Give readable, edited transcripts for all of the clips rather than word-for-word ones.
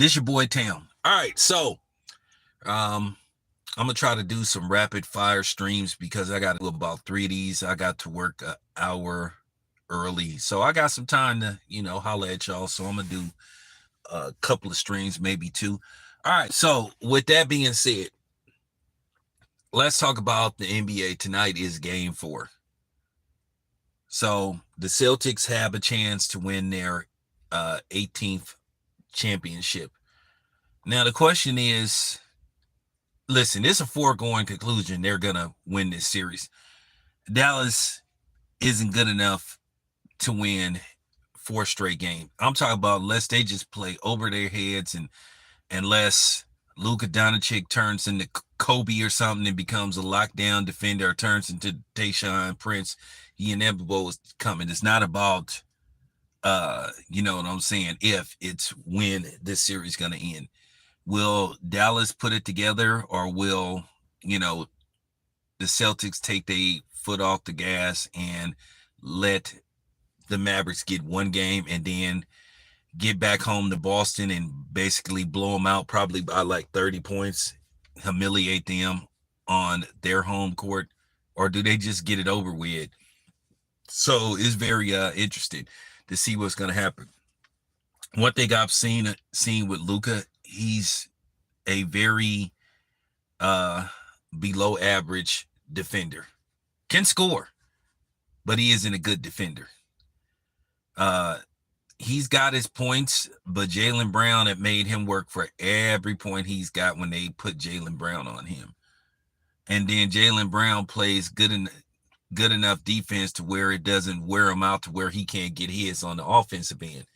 This your boy Tam. All right, so I'm gonna try to do some rapid fire streams because I got to do about three of these. I got to work an hour early, so I got some time to holla at y'all. So I'm gonna do a couple of streams, maybe two. All right. So with that being said, let's talk about the NBA. Tonight is Game 4. So the Celtics have a chance to win their 18th championship. Now the question is, listen, it's a foregone conclusion they're gonna win this series. Dallas isn't good enough to win 4 straight games. I'm talking about unless they just play over their heads, and unless Luka Doncic turns into Kobe or something and becomes a lockdown defender, or turns into Tayshaun Prince, the inevitable is coming. It's not about you know what I'm saying, if it's when this series gonna end. Will Dallas put it together, or will, the Celtics take their foot off the gas and let the Mavericks get one game and then get back home to Boston and basically blow them out probably by like 30 points, humiliate them on their home court? Or do they just get it over with? So it's very interesting to see what's going to happen. One thing I've seen with Luka, he's a very below average defender. Can score, but he isn't a good defender. He's got his points, but Jaylen Brown had made him work for every point he's got when they put Jaylen Brown on him. And then Jaylen Brown plays good enough defense to where it doesn't wear him out to where he can't get his on the offensive end.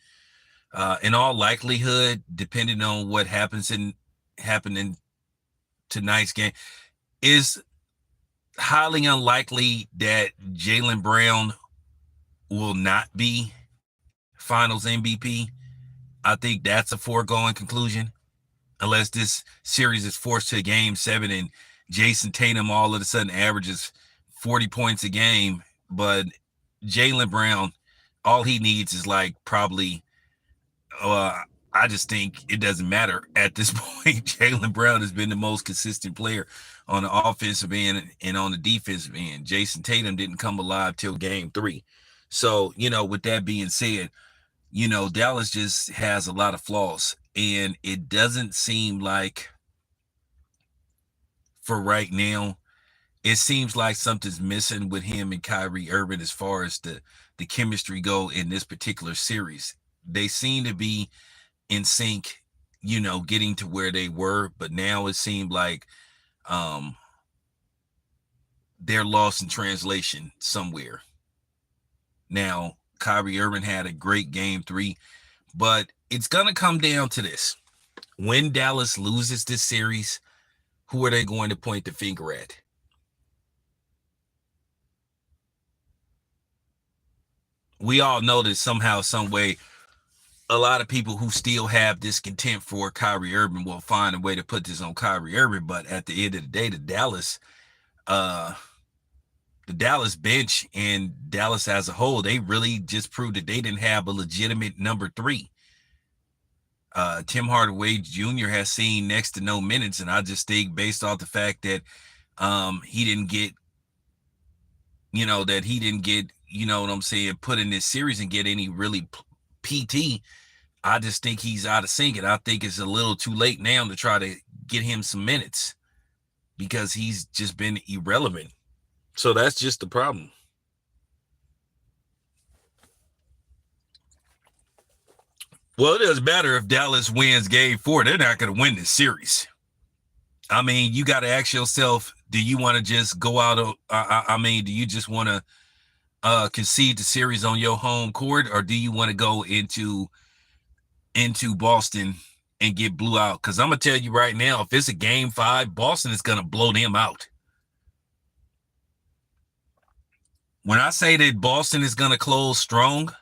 In all likelihood, depending on what happening tonight's game, is highly unlikely that Jaylen Brown will not be Finals MVP. I think that's a foregone conclusion, unless this series is forced to Game 7 and Jason Tatum all of a sudden averages 40 points a game. But Jaylen Brown, all he needs is like probably, I just think it doesn't matter at this point. Jaylen Brown has been the most consistent player on the offensive end and on the defensive end. Jason Tatum didn't come alive till Game 3. So, with that being said, Dallas just has a lot of flaws, and it doesn't seem like, for right now, it seems like something's missing with him and Kyrie Irving as far as the chemistry go in this particular series. They seem to be in sync, getting to where they were, but now it seemed like they're lost in translation somewhere. Now, Kyrie Irving had a great Game 3, but it's going to come down to this. When Dallas loses this series, who are they going to point the finger at? We all know that somehow, some way, a lot of people who still have this contempt for Kyrie Irving will find a way to put this on Kyrie Irving. But at the end of the day, the Dallas bench and Dallas as a whole, they really just proved that they didn't have a legitimate number 3. Tim Hardaway Jr. has seen next to no minutes, and I just think based off the fact that he didn't get, what I'm saying, put in this series and get any really PT, I just think he's out of sync, and I think it's a little too late now to try to get him some minutes because he's just been irrelevant. So that's just the problem. Well, it doesn't matter if Dallas wins Game 4. They're not going to win this series. I mean, you got to ask yourself, do you want to just go out of, do you just want to concede the series on your home court, or do you want to go into Boston and get blew out? Because I'm going to tell you right now, if it's a Game 5, Boston is going to blow them out. When I say that Boston is going to close strong,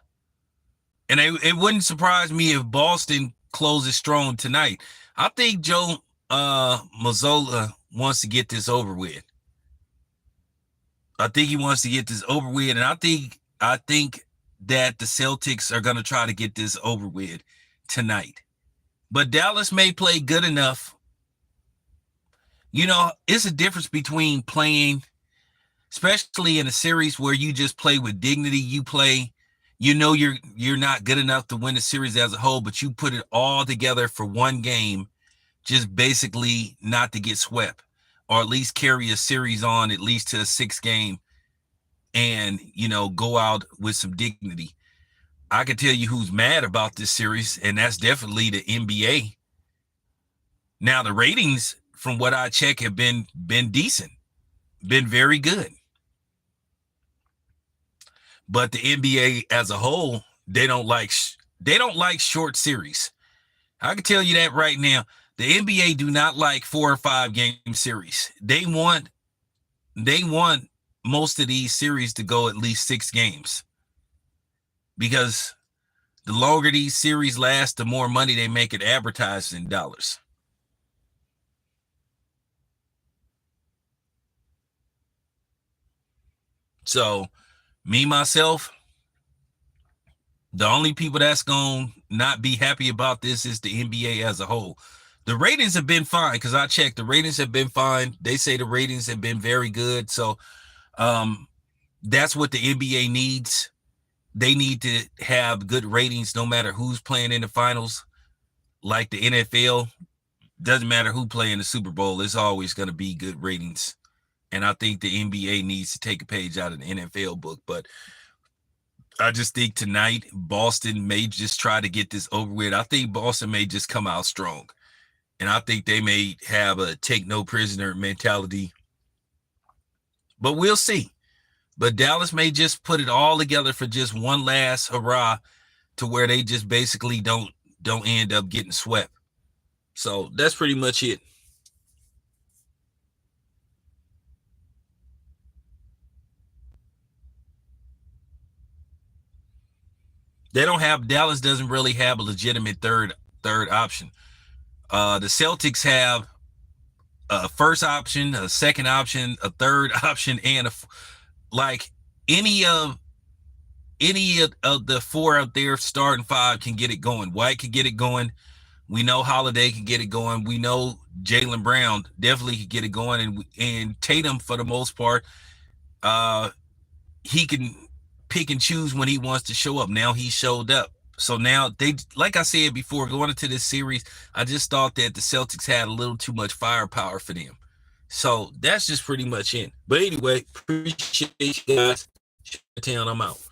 and it wouldn't surprise me if Boston closes strong tonight. I think Joe Mazzola wants to get this over with. I think he wants to get this over with, and I think that the Celtics are going to try to get this over with tonight. But Dallas may play good enough. You know, it's a difference between playing, especially in a series where you just play with dignity. You play, you know, you're not good enough to win the series as a whole, but you put it all together for one game, just basically not to get swept, or at least carry a series on at least to a 6th game, and you know, go out with some dignity. I can tell you who's mad about this series, and that's definitely the NBA. Now the ratings, from what I check, have been decent, been very good. But the NBA as a whole, they don't like short series. I can tell you that right now. The NBA do not like 4 or 5 game series. They want most of these series to go at least 6 games, because the longer these series last, the more money they make at advertising dollars. So, me, myself, the only people that's going to not be happy about this is the NBA as a whole. The ratings have been fine, because I checked. The ratings have been fine. They say the ratings have been very good. So, that's what the NBA needs. They need to have good ratings no matter who's playing in the finals. Like the NFL, doesn't matter who playing the Super Bowl, it's always going to be good ratings. And I think the NBA needs to take a page out of the NFL book. But I just think tonight Boston may just try to get this over with. I think Boston may just come out strong. And I think they may have a take no prisoner mentality. But we'll see. But Dallas may just put it all together for just one last hurrah, to where they just basically don't end up getting swept. So that's pretty much it. Dallas doesn't really have a legitimate third option. The Celtics have a first option, a second option, a third option, and like any of the 4 out there starting 5 can get it going. White can get it going. We know Holiday can get it going. We know Jaylen Brown definitely can get it going, and Tatum, for the most part, he can pick and choose when he wants to show up. Now he showed up. So now they, like I said before, going into this series, I just thought that the Celtics had a little too much firepower for them. So that's just pretty much it. But anyway, appreciate you guys. Town, I'm out.